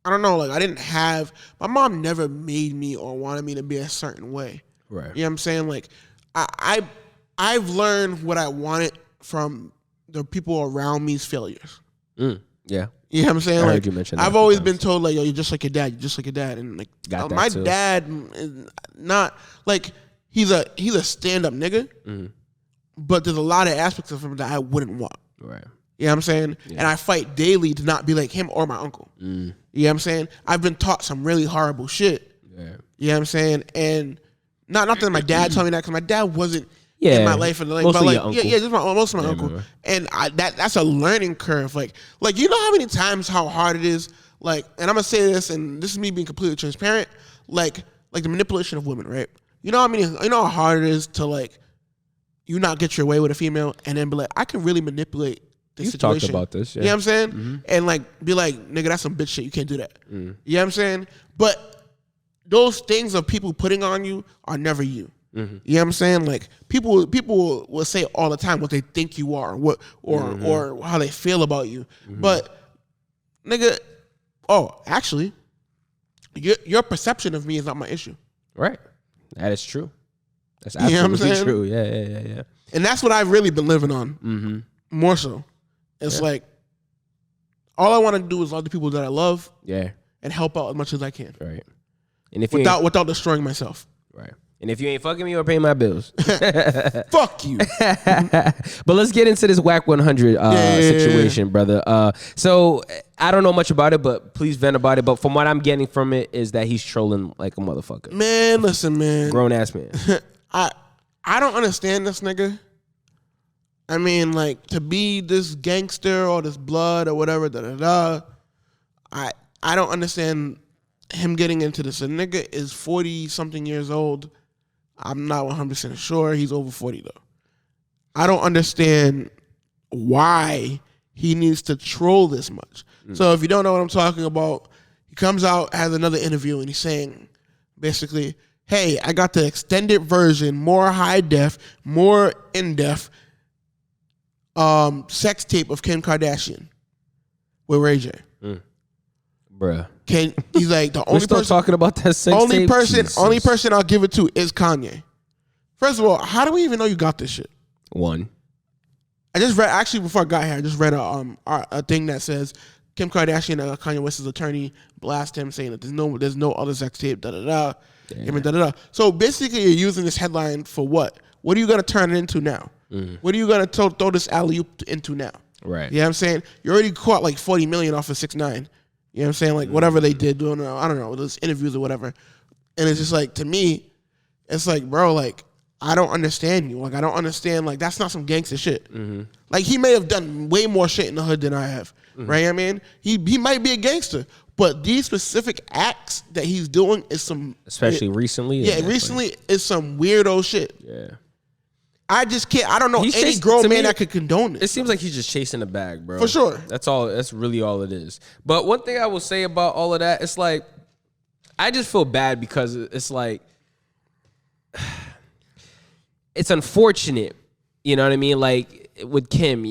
[SPEAKER 1] I don't know, like, my mom never made me or wanted me to be a certain way.
[SPEAKER 2] Right.
[SPEAKER 1] You know what I'm saying? Like, I've learned what I wanted from the people around me's failures.
[SPEAKER 2] Yeah.
[SPEAKER 1] You know what I'm saying?
[SPEAKER 2] I
[SPEAKER 1] like,
[SPEAKER 2] heard you mention that
[SPEAKER 1] I've
[SPEAKER 2] a few
[SPEAKER 1] always
[SPEAKER 2] times.
[SPEAKER 1] been told, like, yo, you're just like your dad. You're just like your dad. And, like,
[SPEAKER 2] Got that
[SPEAKER 1] my
[SPEAKER 2] too.
[SPEAKER 1] dad is not, like, he's a stand-up nigga, but there's a lot of aspects of him that I wouldn't want.
[SPEAKER 2] Right.
[SPEAKER 1] You know what I'm saying? Yeah. And I fight daily to not be like him or my uncle. You know what I'm saying? I've been taught some really horrible shit. Yeah. You know what I'm saying? And not that my dad told me that, because my dad wasn't in my life. And like,
[SPEAKER 2] mostly
[SPEAKER 1] but like,
[SPEAKER 2] your uncle.
[SPEAKER 1] just most of my uncle.
[SPEAKER 2] Remember.
[SPEAKER 1] And that's a learning curve. Like you know how many times how hard it is. Like, and I'm gonna say this, and this is me being completely transparent. Like the manipulation of women, right? You know how hard it is to like you not get your way with a female, and then be like, I can really manipulate this
[SPEAKER 2] You've
[SPEAKER 1] situation.
[SPEAKER 2] talked about this, yeah.
[SPEAKER 1] You know what I'm saying? And like be like, nigga, that's some bitch shit. You can't do that. You know what I'm saying? But those things of people putting on you are never you. You know what I'm saying? Like people will say all the time what they think you are, or how they feel about you. But nigga, actually, your perception of me is not my issue.
[SPEAKER 2] Right. That is true. That's
[SPEAKER 1] You know what I'm
[SPEAKER 2] absolutely
[SPEAKER 1] saying?
[SPEAKER 2] true. Yeah.
[SPEAKER 1] And that's what I've really been living on. More so. It's like all I want to do is love the people that I love.
[SPEAKER 2] Yeah.
[SPEAKER 1] And help out as much as I can.
[SPEAKER 2] Right. And if
[SPEAKER 1] without destroying myself.
[SPEAKER 2] Right. And if you ain't fucking me or paying my bills.
[SPEAKER 1] Fuck you.
[SPEAKER 2] But let's get into this whack 100 situation, brother. So I don't know much about it, but please vent about it. But from what I'm getting from it is that he's trolling like a motherfucker.
[SPEAKER 1] Man, listen, man.
[SPEAKER 2] Grown ass man.
[SPEAKER 1] I don't understand this nigga. I mean, like, to be this gangster or this blood or whatever, I don't understand him getting into this. A nigga is 40-something years old. I'm not 100% sure. He's over 40, though. I don't understand why he needs to troll this much. So if you don't know what I'm talking about, he comes out, has another interview, and he's saying, basically, hey, I got the extended version, more high def, more in-depth sex tape of Kim Kardashian with Ray J.
[SPEAKER 2] Bruh.
[SPEAKER 1] He's like, the
[SPEAKER 2] We're
[SPEAKER 1] only
[SPEAKER 2] still
[SPEAKER 1] person
[SPEAKER 2] talking about that sex
[SPEAKER 1] only
[SPEAKER 2] tape?
[SPEAKER 1] only person I'll give it to is Kanye. First of all, how do we even know you got this shit?
[SPEAKER 2] One.
[SPEAKER 1] I just read, actually before I got here, I just read a thing that says Kim Kardashian, Kanye West's attorney, blast him saying that there's no other sex tape, So basically, you're using this headline for what? What are you gonna turn it into now? What are you gonna throw this alley-oop into now?
[SPEAKER 2] Right.
[SPEAKER 1] You know what I'm saying? You already caught like 40 million off of 6ix9ine. You know what I'm saying? Like whatever they did doing, I don't know, those interviews or whatever. And it's just like, to me, it's like, bro, like, I don't understand you. Like, I don't understand, like, that's not some gangster shit. Like, he may have done way more shit in the hood than I have. Right? I mean, he might be a gangster, but these specific acts that he's doing is some,
[SPEAKER 2] especially recently.
[SPEAKER 1] Yeah, recently is some weirdo shit.
[SPEAKER 2] Yeah.
[SPEAKER 1] I just can't. I don't know any grown man that could condone it.
[SPEAKER 2] It seems like he's just chasing the bag, bro.
[SPEAKER 1] For sure.
[SPEAKER 2] That's all. That's really all it is. But one thing I will say about all of that, it's like, I just feel bad because it's like, it's unfortunate. You know what I mean? Like with Kim,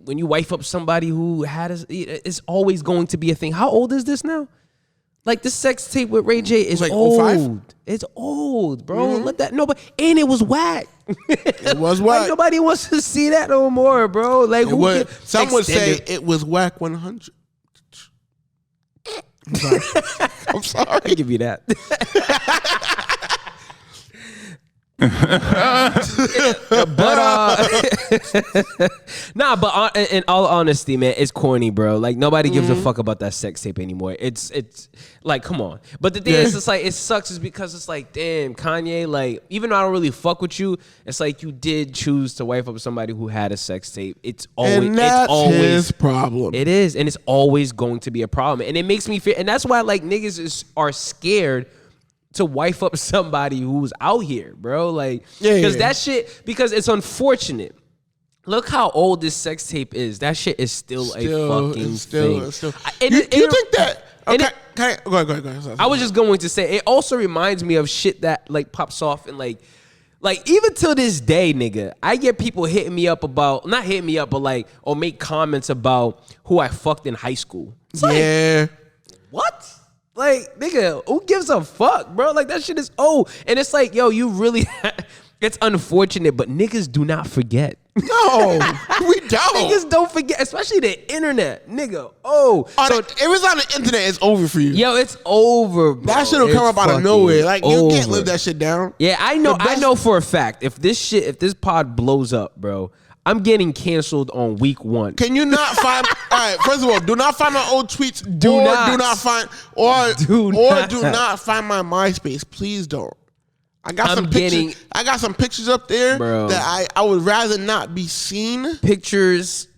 [SPEAKER 2] when you wife up somebody who it's always going to be a thing. How old is this now? Like, this sex tape with Ray J is like old. 05? It's old, bro. Let that and it was whack.
[SPEAKER 1] It was whack.
[SPEAKER 2] Like, nobody wants to see that no more, bro. Like,
[SPEAKER 1] some would say it was whack 100. I'm sorry.
[SPEAKER 2] I'll give you that. But in all honesty, man, it's corny, bro. Like nobody gives a fuck about that sex tape anymore. It's like, come on. But the thing is, it's like it sucks is because it's like, damn, Kanye. Like, even though I don't really fuck with you, it's like you did choose to wife up somebody who had a sex tape. It's always
[SPEAKER 1] his problem.
[SPEAKER 2] It is, and it's always going to be a problem, and it makes me feel. And that's why like niggas are scared to wife up somebody who's out here, bro. Like, because that shit, because it's unfortunate. Look how old this sex tape is. That shit is still a fucking thing.
[SPEAKER 1] You think that? Okay, go ahead.
[SPEAKER 2] I was just going to say, it also reminds me of shit that like pops off and like even till this day, nigga, I get people hitting me up about, not hitting me up, but like, or make comments about who I fucked in high school. It's like, what? Like, nigga, who gives a fuck, bro? Like, that shit is old. And it's like, yo, you really, it's unfortunate, but niggas do not forget.
[SPEAKER 1] No, we don't.
[SPEAKER 2] Niggas don't forget, especially the internet, nigga. Oh,
[SPEAKER 1] so if it's on the internet, it's over for you.
[SPEAKER 2] Yo, it's over, bro.
[SPEAKER 1] That shit will come up out of nowhere. Like, you can't live that shit down.
[SPEAKER 2] Yeah, I know for a fact, if this pod blows up, bro, I'm getting canceled on week 1.
[SPEAKER 1] Can you not find? All right, first of all, do not find my old tweets. Do not find my MySpace. Please don't. I got some pictures up there, bro, that I would rather not be seen.
[SPEAKER 2] Pictures,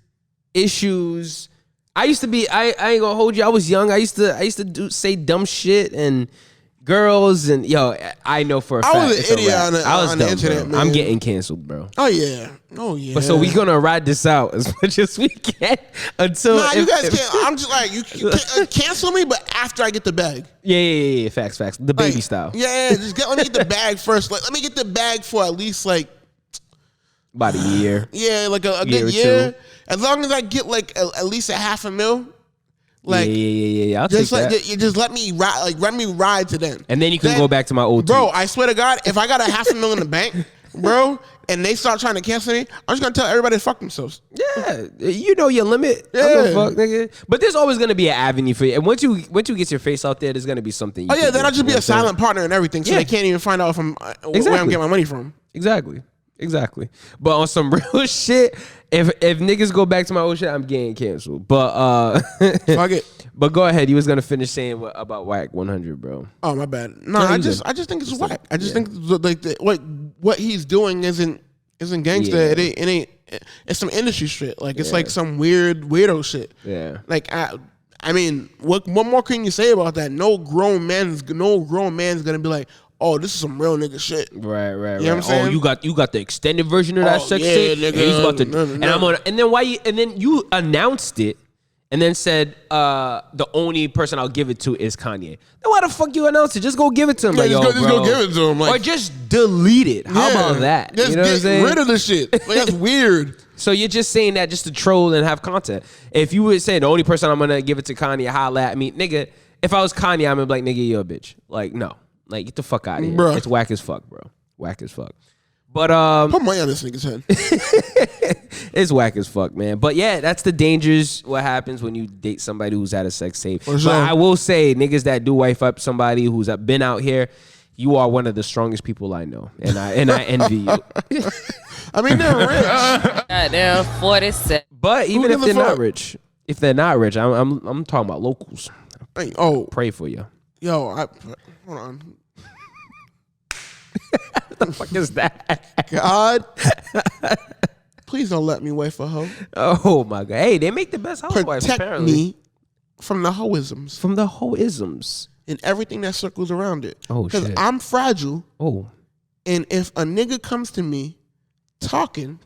[SPEAKER 2] issues. I used to be. I ain't gonna hold you. I was young. I used to say dumb shit and girls and yo. I know for a fact.
[SPEAKER 1] I was an idiot on the internet, man.
[SPEAKER 2] I'm getting canceled, bro.
[SPEAKER 1] Oh yeah.
[SPEAKER 2] But so we gonna ride this out as much as we can until.
[SPEAKER 1] Nah, you guys can't. I'm just like you can't cancel me, but after I get the bag.
[SPEAKER 2] Yeah. Facts. The baby style.
[SPEAKER 1] Yeah. Just let me get the bag first. Like, let me get the bag for at least like
[SPEAKER 2] about a year.
[SPEAKER 1] Yeah, like a good year. As long as I get like at least $500,000. Like,
[SPEAKER 2] yeah. I'll take that.
[SPEAKER 1] You just let me ride, like let me ride to them,
[SPEAKER 2] and then you can go back to my old.
[SPEAKER 1] Bro, I swear to God, if I got $500,000 in the bank, bro, and they start trying to cancel me, I'm just gonna tell everybody to fuck themselves.
[SPEAKER 2] Yeah, you know your limit.
[SPEAKER 1] Yeah,
[SPEAKER 2] fuck, nigga. But there's always gonna be an avenue for you, and once you get your face out there, there's gonna be something.
[SPEAKER 1] Then I'll just be a silent partner and everything, so they can't even find out if I'm where I'm getting my money from.
[SPEAKER 2] Exactly. But on some real shit, if niggas go back to my old shit, I'm getting canceled. But
[SPEAKER 1] fuck it.
[SPEAKER 2] But go ahead. He was gonna finish saying about Whack 100, bro.
[SPEAKER 1] Oh my bad. No, I just think it's whack. I just think like what he's doing isn't gangster. Yeah. It ain't. It's some industry shit. Like it's like some weirdo shit. Yeah. Like I mean, what more can you say about that? No grown man's gonna be like, oh, this is some real nigga shit. Right.
[SPEAKER 2] You know what I'm saying? Oh, you got the extended version of that sex tape.
[SPEAKER 1] Nigga,
[SPEAKER 2] and he's about to, and then you announced it and then said the only person I'll give it to is Kanye. Then why the fuck you announced it? Just go give it to him. Just
[SPEAKER 1] go give it to him. Like,
[SPEAKER 2] or just delete it. How about that?
[SPEAKER 1] Just get rid of the shit. Like, that's weird.
[SPEAKER 2] So you're just saying that just to troll and have content. If you would say the only person I'm gonna give it to Kanye, holla at me, nigga. If I was Kanye, I'm gonna be like, nigga, you're a bitch. Like, no. Like, get the fuck out of here. Bruh. It's whack as fuck, bro. Whack as fuck. But
[SPEAKER 1] put money on this nigga's head.
[SPEAKER 2] It's whack as fuck, man. But yeah, that's the dangers. What happens when you date somebody who's had a sex tape.
[SPEAKER 1] For sure.
[SPEAKER 2] But I will say, niggas that do wife up somebody who's been out here, you are one of the strongest people I know, and I envy you.
[SPEAKER 1] I mean, they're rich.
[SPEAKER 6] Goddamn 47.
[SPEAKER 2] But even if they're not rich, I'm talking about locals.
[SPEAKER 1] Hey,
[SPEAKER 2] pray for you.
[SPEAKER 1] Yo, hold on.
[SPEAKER 2] What the fuck is that?
[SPEAKER 1] God, please don't let me wait for hoe.
[SPEAKER 2] Oh my God! Hey, they make the best housewives.
[SPEAKER 1] Protect me from the hoisms.
[SPEAKER 2] From the hoisms
[SPEAKER 1] and everything that circles around it.
[SPEAKER 2] Oh shit!
[SPEAKER 1] Because I'm fragile.
[SPEAKER 2] Oh,
[SPEAKER 1] and if a nigga comes to me talking,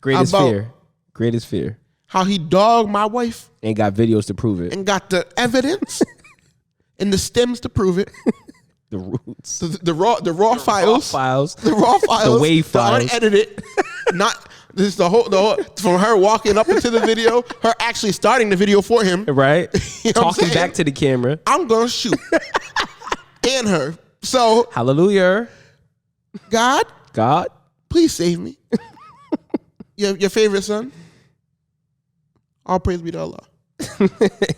[SPEAKER 2] greatest fear,
[SPEAKER 1] how he dogged my wife,
[SPEAKER 2] and got videos to prove it,
[SPEAKER 1] and got the evidence. And the stems to prove it.
[SPEAKER 2] The roots.
[SPEAKER 1] The raw files.
[SPEAKER 2] The WAV files.
[SPEAKER 1] The unedited. Not this the whole from her walking up into the video, her actually starting the video for him.
[SPEAKER 2] Right.
[SPEAKER 1] You know
[SPEAKER 2] talking back to the camera.
[SPEAKER 1] I'm gonna shoot. And her. So
[SPEAKER 2] hallelujah.
[SPEAKER 1] God, please save me. Your favorite son. All praise be to Allah.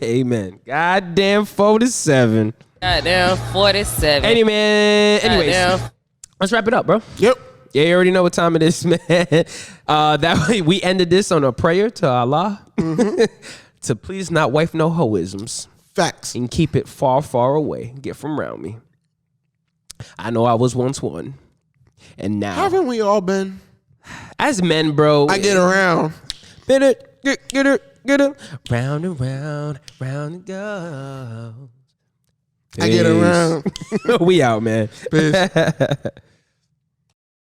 [SPEAKER 2] Amen. Goddamn 47.
[SPEAKER 6] Goddamn 47.
[SPEAKER 2] Anyways, Let's wrap it up, bro.
[SPEAKER 1] Yep.
[SPEAKER 2] Yeah, you already know what time it is, man. That way we ended this on a prayer to Allah to please not wife no hoisms.
[SPEAKER 1] Facts.
[SPEAKER 2] And keep it far, far away. Get from around me. I know I was once one. And now.
[SPEAKER 1] Haven't we all been?
[SPEAKER 2] As men, bro.
[SPEAKER 1] I get around.
[SPEAKER 2] Get it. Round and round, round and go.
[SPEAKER 1] I get around.
[SPEAKER 2] We out, man.
[SPEAKER 1] Peace.